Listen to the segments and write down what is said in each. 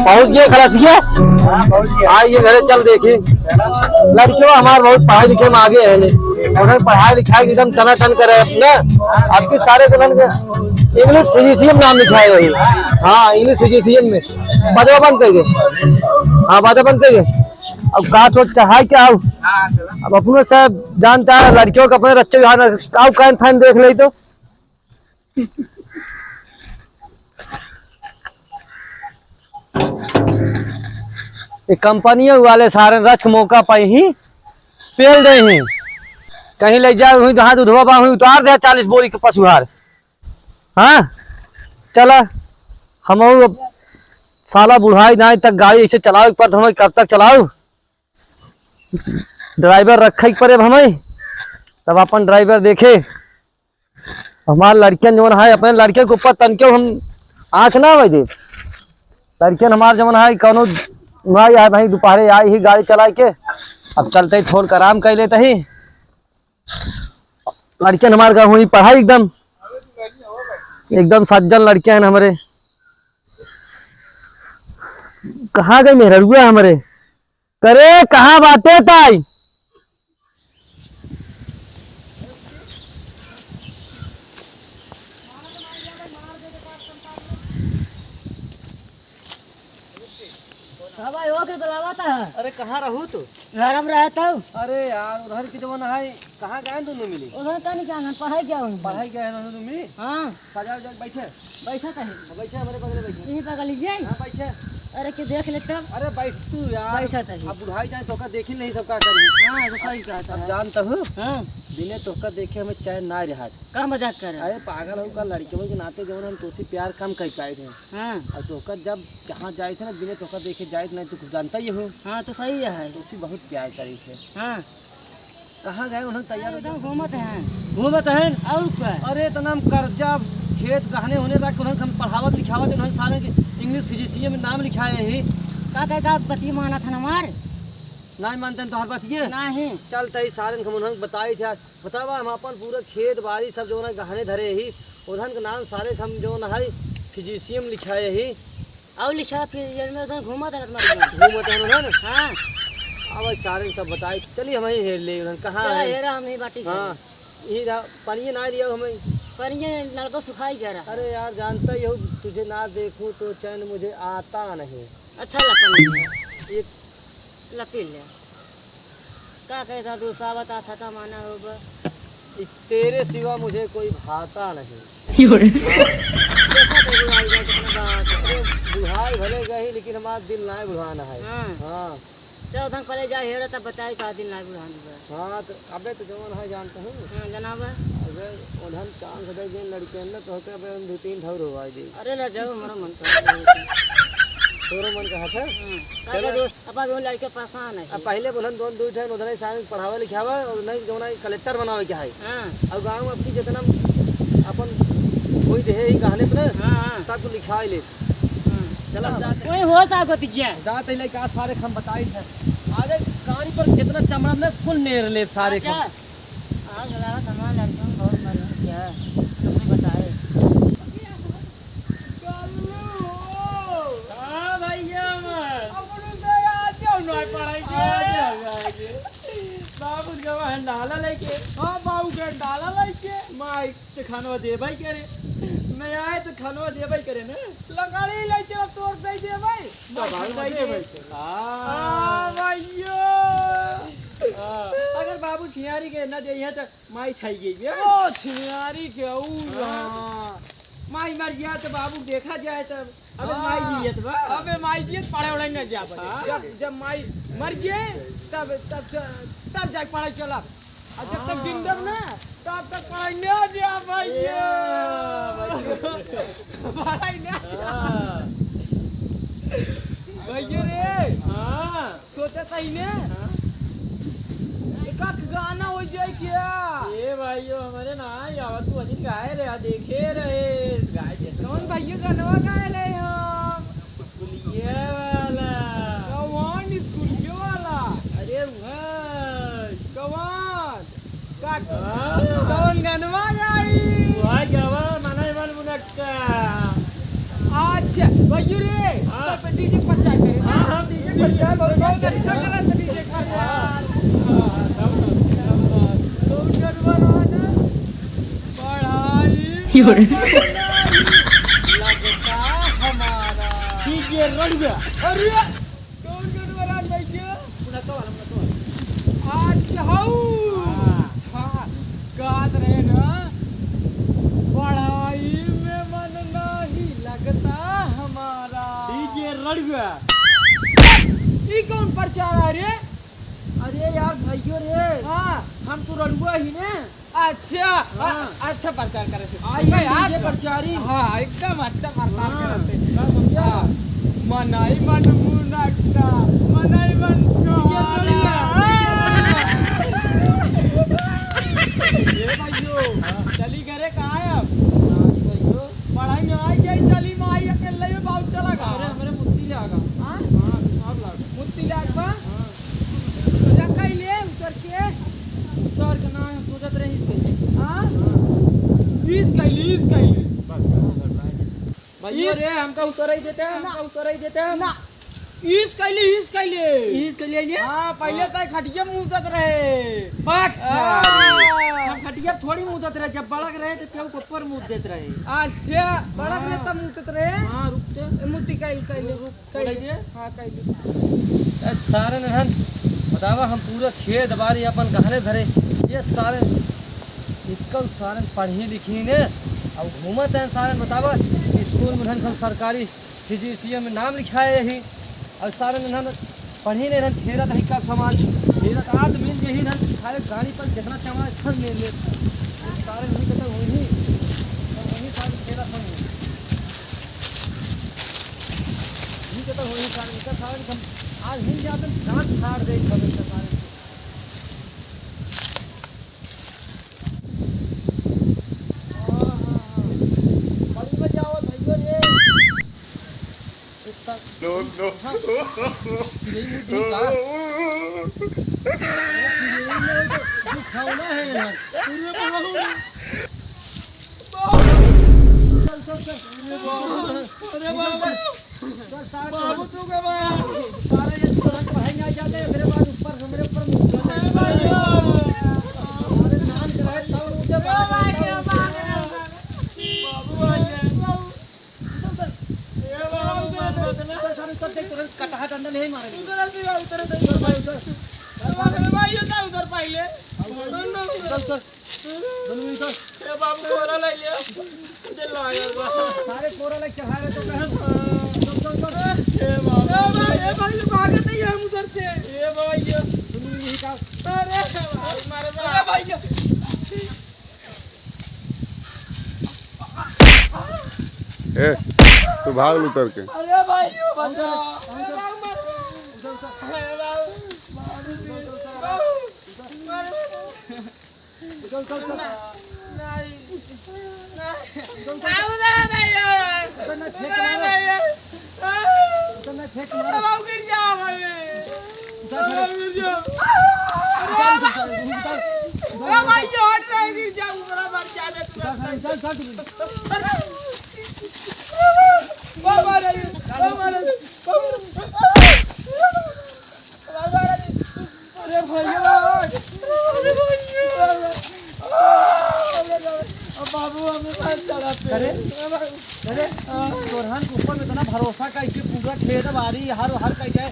पहुंच गए खलासिया। आइए घरे चल देखिए लड़कियों हमारे बहुत पढ़ाई लिखे में आगे है उन्हें पढ़ाई लिखाई एकदम टनाटन करे अपना आपके सारे इंग्लिश फिजिशियन नाम लिखा है यही। हाँ इंग्लिश फिजिशियन में बदवा बंद कर गए। हाँ बदवा बंद कर गए। अब कहा तो चाहे क्या अब अपने सब जानता है लड़कियों को अपने बच्चे आओ कैन फैन देख ले तो कंपनियों वाले सारे रच मौका पर ही पेल दे ही कहीं ले जाए हुई हाथ उधवा हुई उतार दे 40 बोरी के पशुहार। हाँ चला हम साला बुढ़ाई ना तक गाड़ी ऐसे चलाओ पर हम कब तक चलाओ ड्राइवर रखे पड़े हमें तब अपन ड्राइवर देखे हमारे लड़कियन जो है अपने लड़के के ऊपर तनके हम आँच ना भाई दे लड़कियन हमारे जमन है कौनो है भाई दोपहरे आई ही गाड़ी चला के अब चलते ही छोड़ कर आराम कर लेते ही लड़कियन हमारे गाँव हुई पढ़ाई एकदम एकदम सज्जन लड़कियां हैं हमारे। कहाँ गए मेहरुआ हमारे करे कहाँ बातें ताई भाई ओके बुलावाता है। अरे कहाँ रहू तू घर में रहता हूँ। अरे यार उधर की जमाना है कहाँ गए दोनों मिली उधर का नहीं जाना पढ़ाई क्या होगी पढ़ाई क्या है दोनों मिली। हाँ सजा बैठे बैठा कहीं बैठे हमारे बगल बैठे यहीं पकड़ लीजिए। हाँ बैठे अरे कि देख लेते हैं। अरे बैठ तू यार बैठा था अब बुढ़ाई जाए तो देख ही नहीं सबका करी। हाँ तो सही कहता अब है। जानता हूँ हाँ दिने तोहका देखे हमें चैन ना रहा। का मजाक कर रहा है। अरे पागल हो का लड़कियों के नाते जब हम तोसी प्यार कम कर पाए थे हाँ और तोहका जब जहाँ जाए थे ना दिने तोहका देखे जाए नहीं तो कुछ जानता ही हो हाँ तो सही है। तोसी बहुत प्यार करी थे। हाँ कहाँ गए उन्होंने तैयार एकदम घूमत है घूमत है और क्या अरे तो नाम कर्जा खेत गहने होने तक उन्होंने हम पढ़ावत लिखावत उन्होंने सारे इंग्लिश फिजिशियन में नाम लिखाए ही का कहता बती माना था हमार नहीं मानते हैं तो हर बात ये नहीं चलते ही सारे हम उन्होंने बताई थे बतावा हम अपन पूरा खेत बाड़ी सब जो ना गहने धरे ही उधन के नाम सारे हम जो ना है फिजिशियन लिखाए ही और लिखा फिर ये में उधर घूमत है तुम्हारे घूमत है उन्होंने हाँ अब सारे सब बताई चलिए हम ही हेर ले उन्होंने कहाँ है हेरा हम ही बाटी हाँ ये पानी ना दिया हमें पर ये नलका सुखाई जा रहा। अरे यार जानता ही हो तुझे ना देखूं तो चैन मुझे आता नहीं। अच्छा लगता नहीं एक लकील ले का कहता दूसरा बता था माना होगा तेरे सिवा मुझे कोई भाता नहीं। देखा तो बुढ़ाई जाए कितना बात है। बुढ़ाई भले गई लेकिन हमारा दिल ना बुढ़ाना है। हाँ हाँ तो उधर पहले जाए हेरा तब बताए का दिन लाग बुढ़ाने हाँ तो अबे तो जवान है जानता हूँ हाँ जनाब अबे उधर चांद दे दिन लड़के न तो होते अबे 2-3 ढौर हुआ जी। अरे ले जाओ हमारा मन तोरो मन कहा था चलो अपा दो लड़के परेशान है। अब पहले बोलन दोन दो ठन उधर सारे पढ़ावा लिखावा और नहीं जो ना कलेक्टर बनावे के है। हाँ और गांव में अपनी जितना अपन कोई दे ही कहने पे हाँ सब को लिखाई ले चला कोई होता गतिया जाते ही का सारे हम बताई थे आगे कहानी पर कितना चमड़ा में फुल नेर ले सारे क्या आज लगा सामान लड़का बहुत मर क्या तुमने बताए हां भैया अपन से आ जाओ ना पढ़ाई के बाबू के वहां डाला लेके हां बाबू के डाला लेके माई के खानवा दे भाई करे मैं आए तो खानवा दे भाई करे ना लगाड़ी ले चल तोड़ दे दे भाई बाबू दे भाई हां भैया अगर बाबू छियारी के ना दे तो माई खाई गई ओ छियारी के माई मर गया तो बाबू देखा जाए तो अबे माई जियत बा अबे माई जियत पढ़े उड़े न जा जब जब माई मर जाए तब तब तब जाके पढ़ाई चला और जब तक जिंदा ना तब तक पढ़ाई न जा भैया पढ़ाई न भैया रे हां सोचा था ही ने एक गाना हो जाए क्या ए भाइयों हमारे ना यार तू अजी गाए रे देखे रहे गाय कौन भैया गाना गाए ले हम स्कूलिया वाला कौन स्कूलिया वाला अरे भाई कौन गाना गाई वाह गावा मना मन मुनक्का अच्छा भैया रे डीजे पर चाय पे। हां डीजे पर चाय बहुत अच्छा करा था डीजे का यार। तो जनवराना पढ़ाई लगता हमारा डीजे रन गया। अरे कौन जनवरान भाई जी पुना तो वाला अच्छा हाउ हां गात रहे ना पढ़ाई में मन नहीं लगता हमारा डीजे रड़ गया। ये कौन प्रचार है रे? अरे यार भाइयों रे हाँ हम तो रड़ुआ ही ने। अच्छा अच्छा प्रचार करे थे आइए प्रचारी हाँ एकदम अच्छा प्रचार करते समझा। मनाई मन मुनक्ता मनाई मन चोरा ये भाइयों चली करे कहाँ है अब? भाइयों पढ़ाई में आई गई चली में आई अकेले में बहुत चला गा। अरे हमारे मुत्ती लागा हाँ हाँ सब लागा मुत्ती लागा हाँ रखा ही ले उतर के उतर के ना सोचत रही थे हाँ इस कइली भाइयों रे हमका उतर ही देते हैं ना इस कइले हां पहले तो खटिया मुदत रहे अच्छा हम खटिया थोड़ी मुदत रहे जब बड़क रहे तो केहू ऊपर मुद देत रहे। अच्छा बड़क रहे तब मुदत रहे हां रुकते मुत्ती कइले हां कइले सारे नहन बतावा हम पूरा खेत बारी अपन गहने धरे ये सारे निकल सारे पढ़ी लिखी ने अब घूमत हैं सारे बतावा स्कूल में हम सरकारी फिजिशियन में नाम लिखाए यही और सारे नहन पढ़ी ने खेरत है का सामान खेरत आज मिल यही नहन खाए गाड़ी पर जितना सामान छन ले सारे नहीं कहते वही सारे खेरत हैं नहीं कहते वही सारे इनका सारे आज हिंद जाते दांत फाड़ दे सारे बड़ी में जाओ भाइयों रे No. खाना है यार पूरे अरे बाबा बाबू तू के सारे ये तुरंत भाई आ जाते हैं मेरे बाद ऊपर मेरे ऊपर मुझे नाम कराए तब मुझे बाबू कटहा डंडा नहीं मारेंगे उधर भाई उधर उधर पहले ए बाबू कोरा ले लिया मुझे लाया सारे कोरा ले चढ़ा रहे तो ए भाई भागते ही हम उधर से ए भाई तुम यही का अरे मारे भाई ए तू भाग उतर के अरे भाई बाबू हमें चढ़ा अरे तोरहन के ऊपर में इतना भरोसा का इसे पूरा खेत बारी हर कह जाए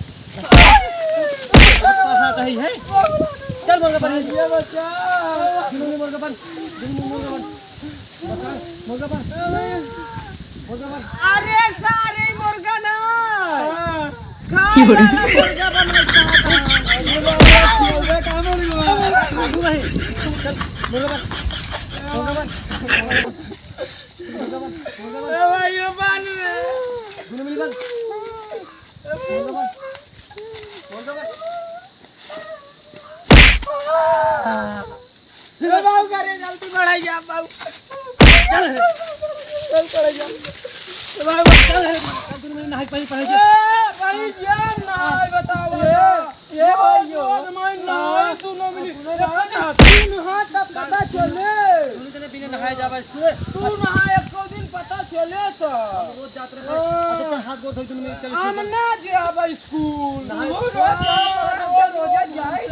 सही है चल मुर्गा बन ये बच्चा मुर्गा बन मुर्गा बन अरे सारे मुर्गा ना मुर्गा बन जल्दी बढ़ाइए आप बाबू चल बढ़ाइए रोज अब स्कूल रोज जाए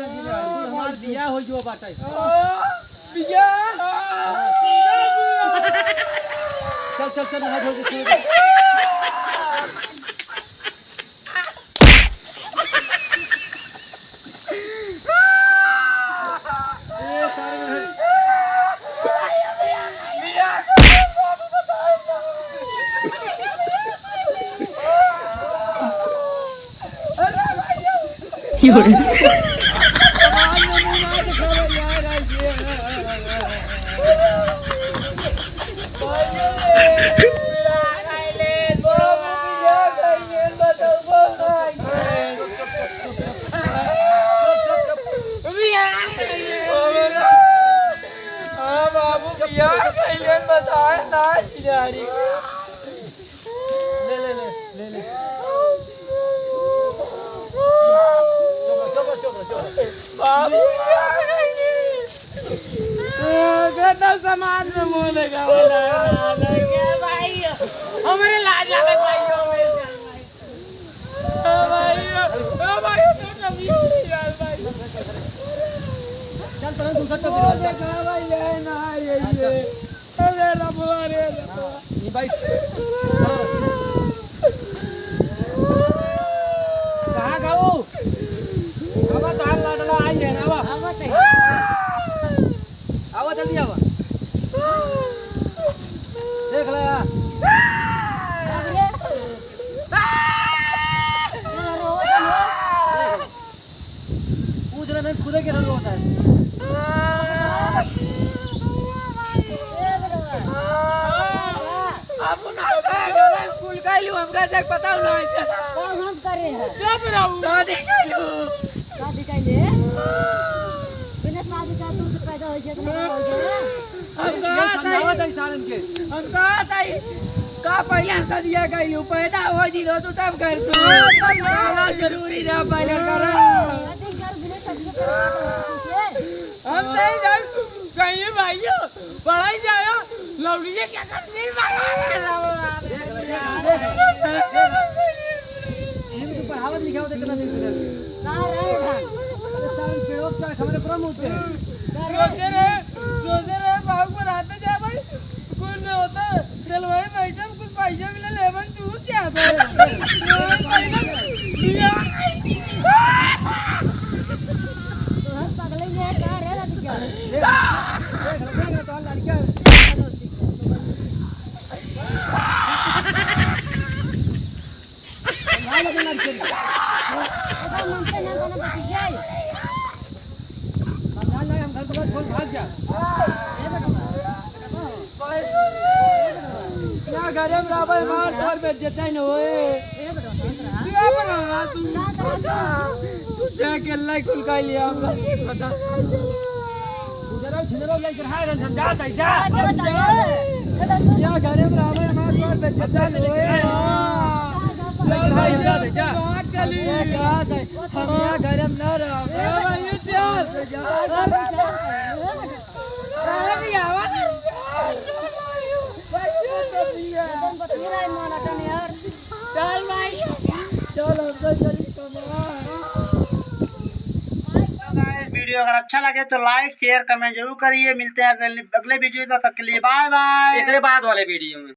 हमार दिया हो जो बाटे दिया चल चल नहा धो के सामान में मुंह लगा भाई हमारे लाज लगा भाई चल तो दूसरा तो भाई ना ये अरे रबुआ रे भाई कहां गाओ अब तार लाडला आई है ना आवा जल्दी आवा देख ले पूछ रहे खुद के रंग होता है स्कूल का लू हमका तक पता ना कौन हम करे हैं चुप रहू शादी का ले बिना शादी का तू से पैदा हो गया हम कहा था का पहले कर दिया गई पैदा हो जी लो तू तब कर तू जरूरी ना पहले कर हम सही जान कहीं भाइयों पढ़ाई जाओ लौड़ी ये क्या करती है इनको पढ़ावत लिखाओ देना नहीं ना रे सारे पेड़ों का हमारे प्रमुख है रोजे बाबू को रात में जा भाई कुछ नहीं होता चलवाए मैडम कुछ पैसा मिले लेवन दूर क्या घरे बराबर मार तोड़ पे जता ही न होए क्या बना तू जाके अल्लाह कुल का लिया हमका पता उधर छिनरो लेकर हाय रन जा जा घरे बराबर मार तोड़ पे जता ही न होए जा चली हम यहाँ घरे में ना रहा ये चल वीडियो अगर अच्छा लगे तो लाइक शेयर कमेंट जरूर करिए। मिलते हैं अगले वीडियो तक के लिए बाय बाय। एकरे बाद वाले वीडियो में